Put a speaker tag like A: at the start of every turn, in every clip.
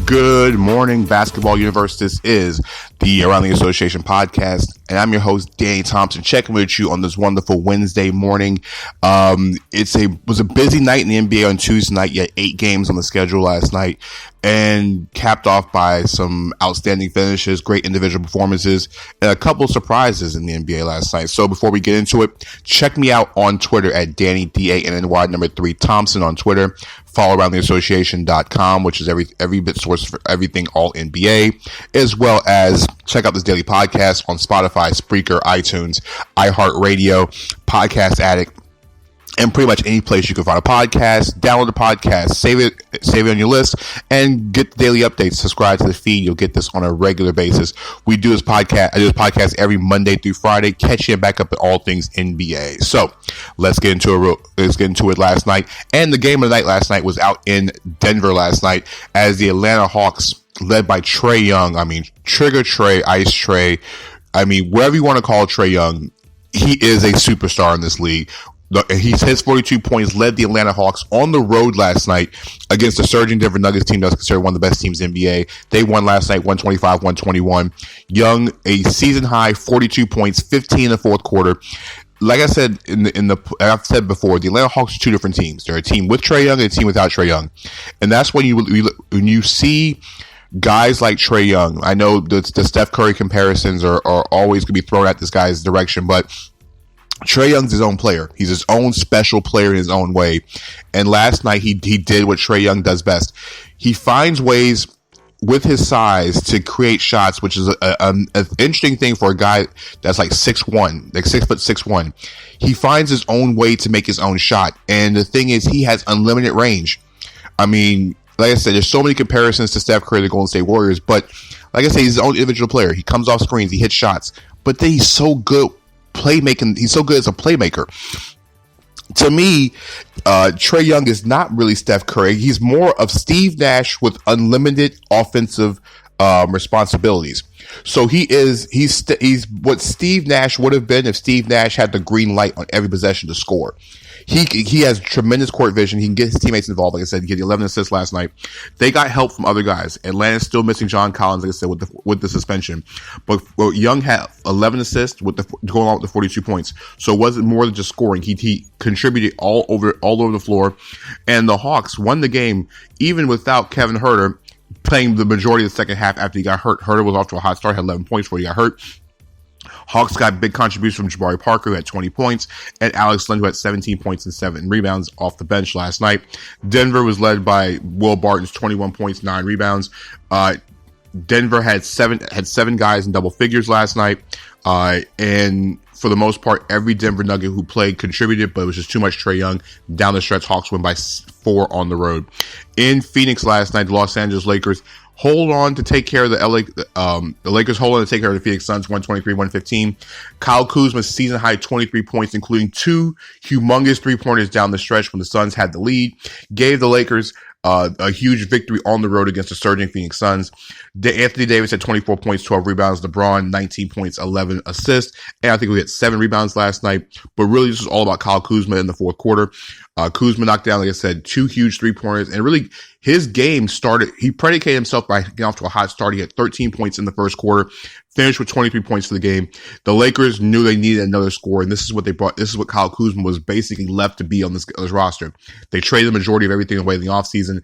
A: Good morning, Basketball Universe. This is the Around the Association podcast, and I'm your host, Danny Thompson, checking with you on this wonderful Wednesday morning. It was a busy night in the NBA on Tuesday night. You had 8 games on the schedule last night, and capped off by some outstanding finishes, great individual performances, and a couple of surprises in the NBA last night. So before we get into it, check me out on Twitter at Danny, DANNY 3 on Twitter. Follow aroundtheassociation.com, which is every bit source for everything all NBA, as well as check out this daily podcast on Spotify, Spreaker, iTunes, iHeartRadio, Podcast Addict, and pretty much any place you can find a podcast. Download the podcast, save it on your list, and get the daily updates. Subscribe to the feed. You'll get this on a regular basis. I do this podcast every Monday through Friday. Catch you back up at all things NBA. So let's get into it last night. And the game of the night last night was out in Denver last night as the Atlanta Hawks, led by Trae Young. I mean, Trigger Trae, Ice Trae. I mean, whatever you want to call Trae Young, he is a superstar in this league. His 42 points led the Atlanta Hawks on the road last night against the surging Denver Nuggets team that's considered one of the best teams in the NBA. They won last night 125-121. Young, a season high 42 points, 15 in the fourth quarter. Like I said I've said before, the Atlanta Hawks are two different teams. They're a team with Trae Young and a team without Trae Young. And that's when you see guys like Trae Young. I know the Steph Curry comparisons are always going to be thrown at this guy's direction, but Trae Young's his own player. He's his own special player in his own way. And last night he did what Trae Young does best. He finds ways with his size to create shots, which is an interesting thing for a guy that's like 6'1", like 6'1". He finds his own way to make his own shot. And the thing is, he has unlimited range. I mean, like I said, there's so many comparisons to Steph Curry, the Golden State Warriors, but like I said, he's his own individual player. He comes off screens, he hits shots, but then he's so good playmaking. He's so good as a playmaker. To me, Trae Young is not really Steph Curry. He's more of Steve Nash with unlimited offensive responsibilities. So he's what Steve Nash would have been if Steve Nash had the green light on every possession to score. He has tremendous court vision. He can get his teammates involved. Like I said, he had 11 assists last night. They got help from other guys. Atlanta's still missing John Collins, like I said, with the suspension. But Young had 11 assists going along with the 42 points. So it wasn't more than just scoring. He contributed all over the floor. And the Hawks won the game even without Kevin Huerter playing the majority of the second half after he got hurt. Huerter was off to a hot start, had 11 points before he got hurt. Hawks got big contributions from Jabari Parker, who had 20 points, and Alex Len, who had 17 points and 7 rebounds off the bench last night. Denver was led by Will Barton's 21 points, 9 rebounds. Denver had seven guys in double figures last night, and for the most part, every Denver Nugget who played contributed, but it was just too much Trae Young. Down the stretch, Hawks win by 4 on the road. In Phoenix last night, the Los Angeles Lakers hold on to take care of the Lakers hold on to take care of the Phoenix Suns 123-115. Kyle Kuzma's season high 23 points, including 2 humongous 3-pointers down the stretch when the Suns had the lead, gave the Lakers a huge victory on the road against the surging Phoenix Suns. Anthony Davis had 24 points, 12 rebounds. LeBron, 19 points, 11 assists. And I think we had 7 rebounds last night. But really, this was all about Kyle Kuzma in the fourth quarter. Kuzma knocked down, like I said, 2 huge 3-pointers. And really, his game started, he predicated himself by getting off to a hot start. He had 13 points in the first quarter, finished with 23 points for the game. The Lakers knew they needed another score, and this is what they brought. This is what Kyle Kuzma was basically left to be on this roster. They traded the majority of everything away in the offseason.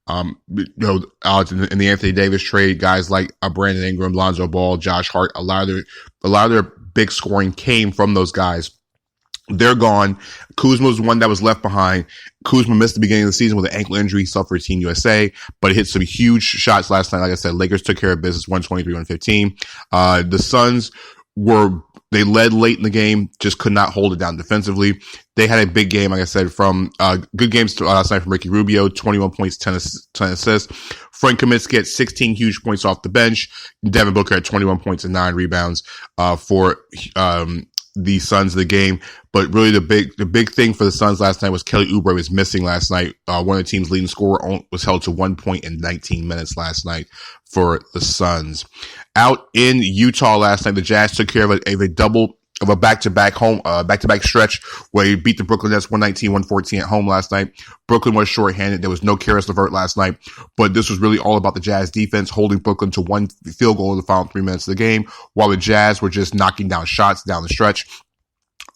A: In the Anthony Davis trade, guys like Brandon Ingram, Lonzo Ball, Josh Hart, a lot of their big scoring came from those guys. They're gone. Kuzma was the one that was left behind. Kuzma missed the beginning of the season with an ankle injury. He suffered Team USA, but he hit some huge shots last night. Like I said, Lakers took care of business 123-115. The Suns they led late in the game, just could not hold it down defensively. They had a big game, like I said, from good games last night from Ricky Rubio, 21 points, 10 assists. Frank Kaminsky had 16 huge points off the bench. Devin Booker had 21 points and 9 rebounds for the Suns of the game. But really the big thing for the Suns last night was Kelly Oubre was missing last night. One of the team's leading scorer was held to 1 point in 19 minutes last night for the Suns. Out in Utah last night, the Jazz took care of a double of a back-to-back stretch where he beat the Brooklyn Nets 119-114 at home last night. Brooklyn was shorthanded. There was no Karis LeVert last night, but this was really all about the Jazz defense holding Brooklyn to one field goal in the final 3 minutes of the game, while the Jazz were just knocking down shots down the stretch.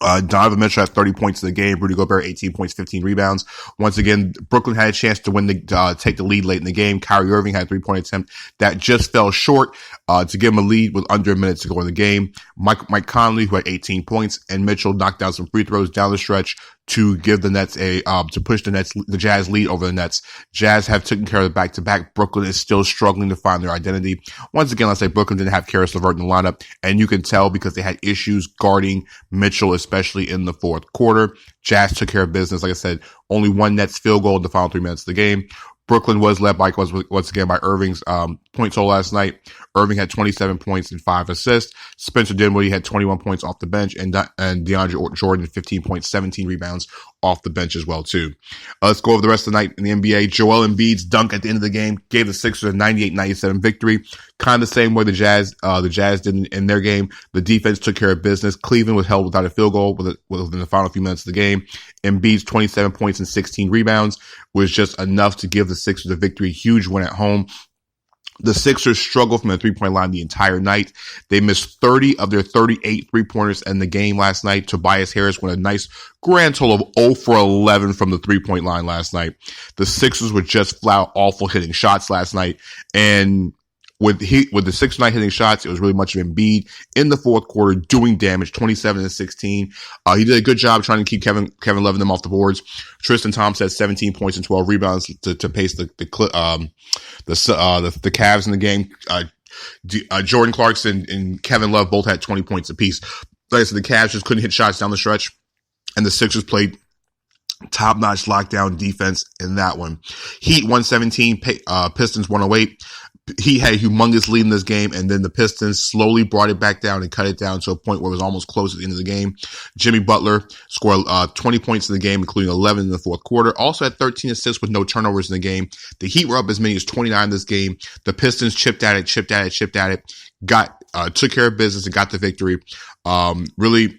A: Donovan Mitchell has 30 points in the game. Rudy Gobert, 18 points, 15 rebounds. Once again, Brooklyn had a chance to take the lead late in the game. Kyrie Irving had a 3-point attempt that just fell short, to give him a lead with under a minute to go in the game. Mike Conley, who had 18 points, and Mitchell knocked down some free throws down the stretch to give the Nets to push the Jazz lead over the Nets. Jazz have taken care of the back-to-back. Brooklyn is still struggling to find their identity. Once again, let's say Brooklyn didn't have Karis LeVert in the lineup, and you can tell because they had issues guarding Mitchell, especially in the fourth quarter. Jazz took care of business. Like I said, only one Nets field goal in the final 3 minutes of the game. Brooklyn was led by, once again, by Irving's point total last night. Irving had 27 points and 5 assists. Spencer Dinwiddie had 21 points off the bench, and DeAndre Jordan 15 points, 17 rebounds off the bench as well, too. Let's go over the rest of the night in the NBA. Joel Embiid's dunk at the end of the game gave the Sixers a 98-97 victory. Kind of the same way the Jazz did in their game. The defense took care of business. Cleveland was held without a field goal within the final few minutes of the game. Embiid's 27 points and 16 rebounds was just enough to give the Sixers a victory. Huge win at home. The Sixers struggled from the three-point line the entire night. They missed 30 of their 38 three-pointers in the game last night. Tobias Harris went a nice grand total of 0 for 11 from the three-point line last night. The Sixers were just flat awful hitting shots last night. And with the Sixers not hitting shots, it was really much of Embiid in the fourth quarter doing damage, 27 and 16. He did a good job trying to keep Kevin Love and them off the boards. Tristan Thompson had 17 points and 12 rebounds to pace the Cavs in the game. Jordan Clarkson and Kevin Love both had 20 points apiece. Like I said, the Cavs just couldn't hit shots down the stretch, and the Sixers played top-notch lockdown defense in that one. Heat 117, Pistons 108. He had a humongous lead in this game, and then the Pistons slowly brought it back down and cut it down to a point where it was almost close at the end of the game. Jimmy Butler scored 20 points in the game, including 11 in the fourth quarter. Also had 13 assists with no turnovers in the game. The Heat were up as many as 29 in this game. The Pistons chipped at it, took care of business and got the victory. Really,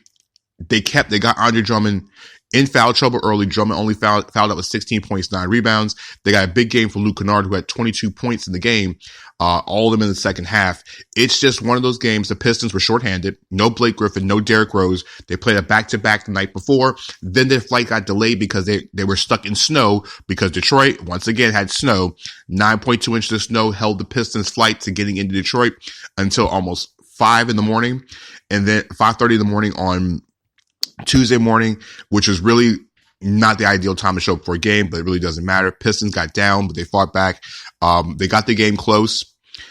A: they got Andre Drummond in foul trouble early. Drummond only fouled out with 16 points, 9 rebounds. They got a big game for Luke Kennard, who had 22 points in the game, all of them in the second half. It's just one of those games. The Pistons were shorthanded. No Blake Griffin, no Derrick Rose. They played a back-to-back the night before. Then their flight got delayed because they were stuck in snow because Detroit, once again, had snow. 9.2 inches of snow held the Pistons' flight to getting into Detroit until almost 5 in the morning, and then 5:30 in the morning on Tuesday morning, which was really not the ideal time to show up for a game, but it really doesn't matter. Pistons got down, but they fought back. They got the game close.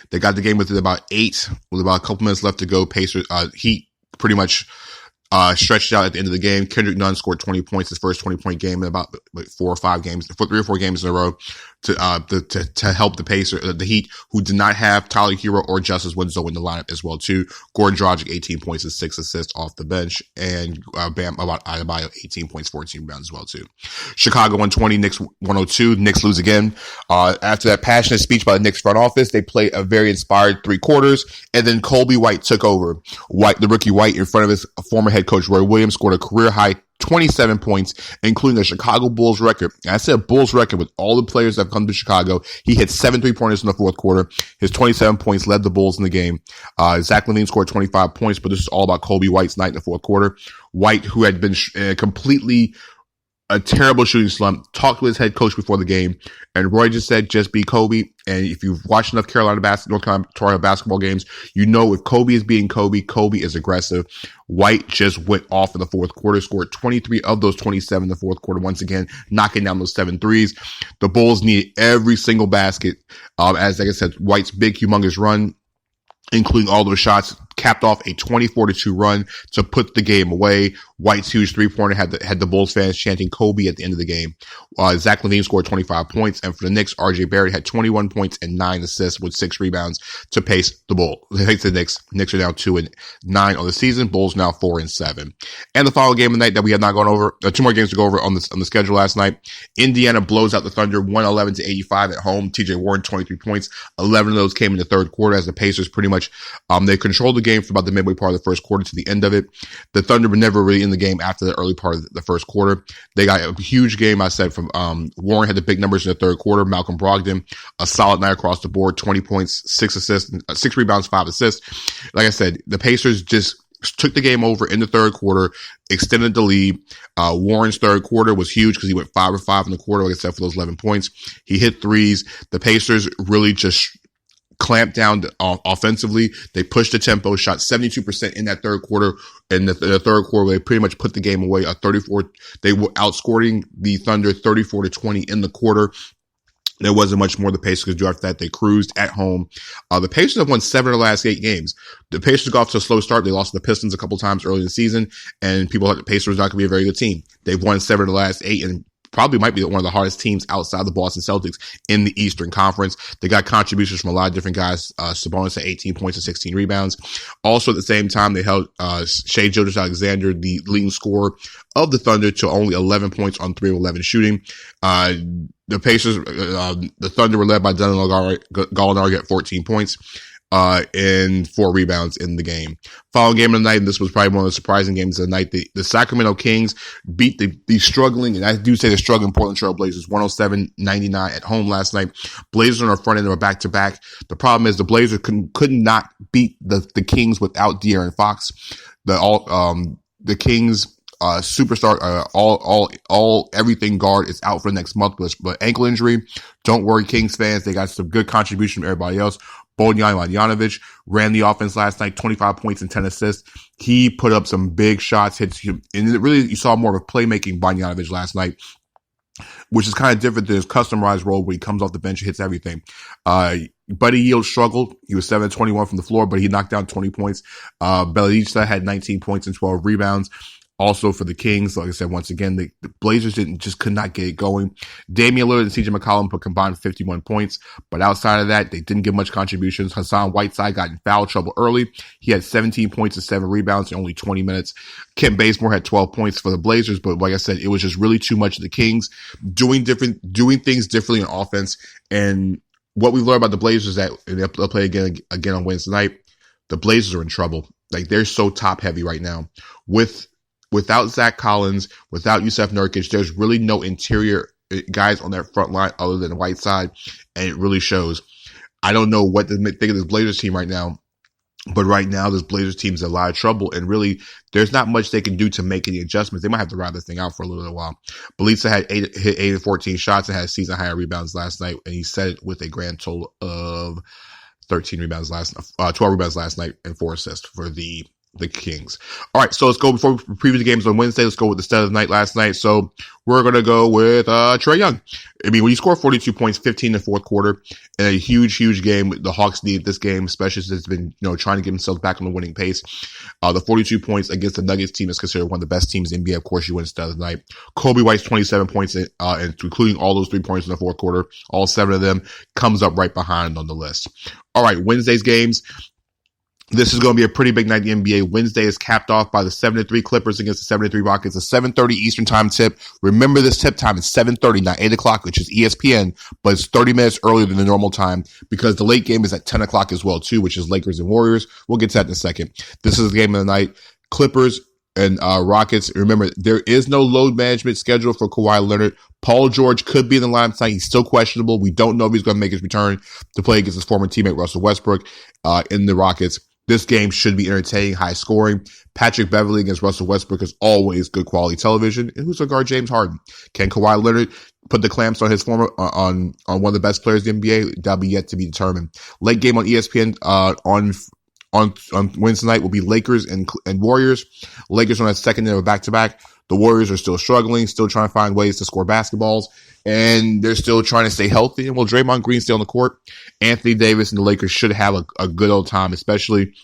A: They got the game within about 8, with about a couple minutes left to go. Pacers, Heat pretty much stretched out at the end of the game. Kendrick Nunn scored 20 points, his first 20-point game in about 3 or 4 games in a row to help the Pacers, the Heat, who did not have Tyler Hero or Justice Winslow in the lineup as well too. Goran Dragic 18 points and 6 assists off the bench, and Bam Adebayo 18 points, 14 rebounds as well too. Chicago 120, Knicks 102. Knicks lose again. After that passionate speech by the Knicks front office, they played a very inspired 3 quarters, and then Coby White took over. The rookie White, in front of his former head coach Roy Williams, scored a career high 27 points, including the Chicago Bulls record. And I said Bulls record with all the players that have come to Chicago. He hit 7 3-pointers in the fourth quarter. His 27 points led the Bulls in the game. Zach LaVine scored 25 points, but this is all about Coby White's night in the fourth quarter. White, who had been completely a terrible shooting slump, talked to his head coach before the game, and Roy just said, just be Coby. And if you've watched enough North Carolina basketball games, you know if Coby is being Coby, Coby is aggressive. White just went off in the fourth quarter, scored 23 of those 27 in the fourth quarter, once again, knocking down those 7 threes. The Bulls needed every single basket, as, like I said, White's big, humongous run, including all those shots, capped off a 24-2 run to put the game away. White's huge 3-pointer had the Bulls fans chanting Coby at the end of the game. Zach LaVine scored 25 points, and for the Knicks, RJ Barrett had 21 points and 9 assists with 6 rebounds to pace the Bulls. Pace the Knicks. Knicks are now 2-9 on the season. Bulls now 4-7. And the final game of the night that we have not gone over, 2 more games to go over on the schedule last night. Indiana blows out the Thunder 111-85 at home. TJ Warren 23 points. 11 of those came in the third quarter as the Pacers pretty much they controlled the game from about the midway part of the first quarter to the end of it. The Thunder were never really in the game after the early part of the first quarter. They got a huge game, I said, from Warren had the big numbers in the third quarter. Malcolm Brogdon, a solid night across the board, 20 points, 6 assists, 6 rebounds, 5 assists. Like I said, the Pacers just took the game over in the third quarter, extended the lead. Warren's third quarter was huge because he went 5 of 5 in the quarter, like I said, for those 11 points. He hit threes. The Pacers really just clamped down offensively. They pushed the tempo, shot 72% in that third quarter. In the third quarter, they pretty much put the game away. They were outscoring the Thunder 34-20 in the quarter. There wasn't much more the Pacers could do after that. They cruised at home. The Pacers have won 7 of the last 8 games. The Pacers got off to a slow start. They lost to the Pistons a couple times early in the season, and people thought the Pacers were not going to be a very good team. They've won 7 of the last 8, and probably might be one of the hardest teams outside the Boston Celtics in the Eastern Conference. They got contributions from a lot of different guys. Sabonis at 18 points and 16 rebounds. Also, at the same time, they held Shai Gilgeous-Alexander, the leading scorer of the Thunder, to only 11 points on 3 of 11 shooting. The Pacers, the Thunder were led by Danny Gallinari at 14 points. And 4 rebounds in the game. Following game of the night, and this was probably one of the surprising games of the night, the Sacramento Kings beat the struggling, and I do say the struggling Portland Trail Blazers 107-99 at home last night. Blazers on our front end of a back-to-back. The problem is the Blazers could not beat the Kings without De'Aaron Fox. The Kings superstar, all everything guard is out for the next month, but ankle injury. Don't worry, Kings fans. They got some good contribution from everybody else. Bojan Marjanovic ran the offense last night, 25 points and 10 assists. He put up some big shots, and really you saw more of a playmaking Marjanovic last night, which is kind of different than his customized role where he comes off the bench and hits everything. Buddy Hield struggled. He was 7-21 from the floor, but he knocked down 20 points. Bjelica had 19 points and 12 rebounds. Also for the Kings, like I said, once again, the Blazers could not get it going. Damian Lillard and CJ McCollum put combined 51 points, but outside of that, they didn't give much contributions. Hassan Whiteside got in foul trouble early. He had 17 points and 7 rebounds in only 20 minutes. Kent Bazemore had 12 points for the Blazers, but like I said, it was just really too much of the Kings doing things differently on offense. And what we've learned about the Blazers is that, and they'll play again on Wednesday night, the Blazers are in trouble. Like, they're so top heavy right now. Without Zach Collins, without Yusuf Nurkic, there's really no interior guys on that front line other than Whiteside, and it really shows. I don't know what to think of this Blazers team right now, but right now this Blazers team is in a lot of trouble, and really there's not much they can do to make any adjustments. They might have to ride this thing out for a little while. Bjelica hit 8 of 14 shots and had season high rebounds last night, and he set it with a grand total of 12 rebounds last night and 4 assists for the Kings. All right, so let's go before we preview the games on Wednesday. Let's go with the stat of the night last night. So we're going to go with Trae Young. I mean, when you score 42 points, 15 in the fourth quarter, in a huge game, the Hawks need this game, especially since it's been, trying to get themselves back on the winning pace. The 42 points against the Nuggets team is considered one of the best teams in the NBA. Of course, you win stat of the night. Coby White's 27 points, and including all those 3 points in the fourth quarter, all 7 of them, comes up right behind on the list. All right, Wednesday's games. This is going to be a pretty big night in the NBA. Wednesday is capped off by the 7-3 Clippers against the 7-3 Rockets. A 7:30 Eastern time tip. Remember, this tip time is 7:30, not 8 o'clock, which is ESPN, but it's 30 minutes earlier than the normal time because the late game is at 10 o'clock as well, too, which is Lakers and Warriors. We'll get to that in a second. This is the game of the night. Clippers and Rockets. Remember, there is no load management schedule for Kawhi Leonard. Paul George could be in the lineup tonight. He's still questionable. We don't know if he's going to make his return to play against his former teammate Russell Westbrook in the Rockets. This game should be entertaining, high scoring. Patrick Beverley against Russell Westbrook is always good quality television. And who's going to guard James Harden? Can Kawhi Leonard put the clamps on his former on one of the best players in the NBA? That'll be yet to be determined. Late game on ESPN on Wednesday night will be Lakers and Warriors. Lakers on that second day of a back-to-back. The Warriors are still struggling, still trying to find ways to score basketballs, and they're still trying to stay healthy. And will Draymond Green stay on the court? Anthony Davis and the Lakers should have a good old time, especially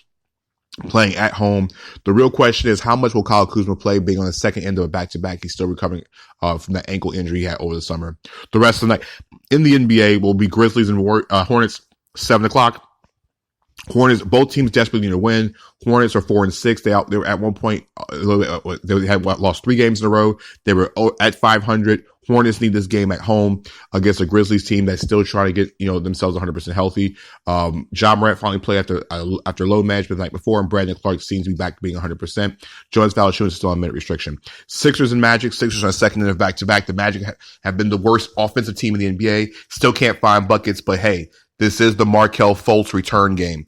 A: playing at home. The real question is, how much will Kyle Kuzma play being on the second end of a back-to-back? He's still recovering from that ankle injury he had over the summer. The rest of the night in the NBA will be Grizzlies and Hornets, 7 o'clock. Hornets, both teams desperately need to win. Hornets are 4-6. They were at one point, they had lost 3 games in a row. They were at 500. Hornets need this game at home against a Grizzlies team that's still trying to get, themselves 100% healthy. Ja Morant finally played after load management the night before, and Brandon Clark seems to be back to being 100%. Jonas Valanciunas is still on minute restriction. Sixers and Magic. Sixers are second in their back-to-back. The Magic have been the worst offensive team in the NBA. Still can't find buckets, but hey, this is the Markelle Fultz return game.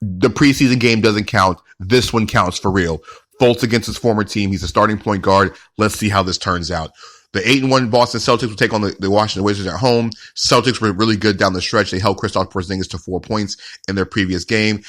A: The preseason game doesn't count. This one counts for real. Fultz against his former team. He's a starting point guard. Let's see how this turns out. The 8-1 Boston Celtics will take on the Washington Wizards at home. Celtics were really good down the stretch. They held Kristaps Porzingis to 4 points in their previous game.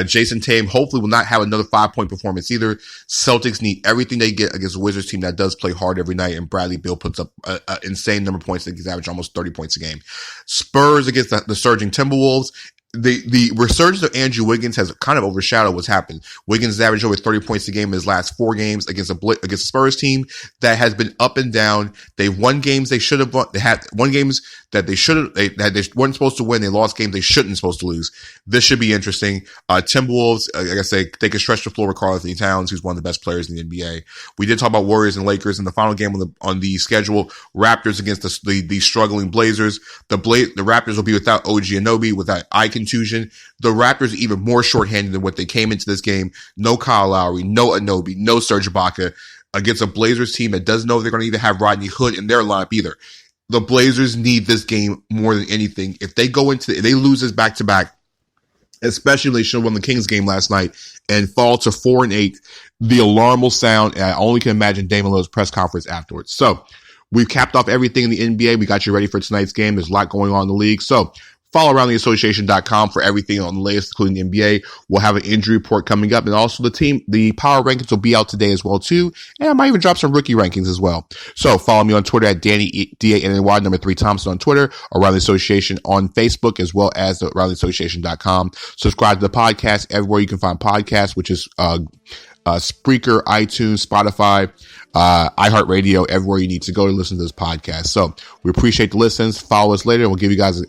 A: Jason Tatum hopefully will not have another 5-point performance either. Celtics need everything they get against a Wizards team that does play hard every night, and Bradley Beal puts up an insane number of points. He's average almost 30 points a game. Spurs against the surging Timberwolves. The resurgence of Andrew Wiggins has kind of overshadowed what's happened. Wiggins has averaged over 30 points a game in his last 4 games against a Spurs team that has been up and down. They've won games they should have won. They had won games that they weren't supposed to win. They lost games they shouldn't supposed to lose. This should be interesting. Timberwolves, like I say, they can stretch the floor with Karl-Anthony Towns, who's one of the best players in the NBA. We did talk about Warriors and Lakers in the final game on the schedule. Raptors against the struggling Blazers. The Raptors will be without OG Anunoby, without eye contusion. The Raptors are even more shorthanded than what they came into this game. No Kyle Lowry, no Anunoby, no Serge Ibaka against a Blazers team that doesn't know if they're going to even have Rodney Hood in their lineup either. The Blazers need this game more than anything. If they they lose this back-to-back, especially if they should have won the Kings game last night and fall to 4-8, the alarm will sound, and I only can imagine Damian Lillard's press conference afterwards. So we've capped off everything in the NBA. We got you ready for tonight's game. There's a lot going on in the league. So follow aroundtheassociation.com for everything on the latest, including the NBA. We'll have an injury report coming up, and also the power rankings will be out today as well too. And I might even drop some rookie rankings as well. So follow me on Twitter at Danny D-A-N-N-Y, number 3 Thompson on Twitter, Around the Association on Facebook, as well as the aroundtheassociation.com. Subscribe to the podcast everywhere you can find podcasts, which is Spreaker, iTunes, Spotify, iHeartRadio, everywhere you need to go to listen to this podcast. So we appreciate the listens. Follow us later, and we'll give you guys,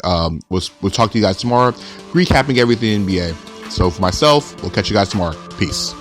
A: we'll talk to you guys tomorrow, recapping everything in NBA. So for myself, we'll catch you guys tomorrow. Peace.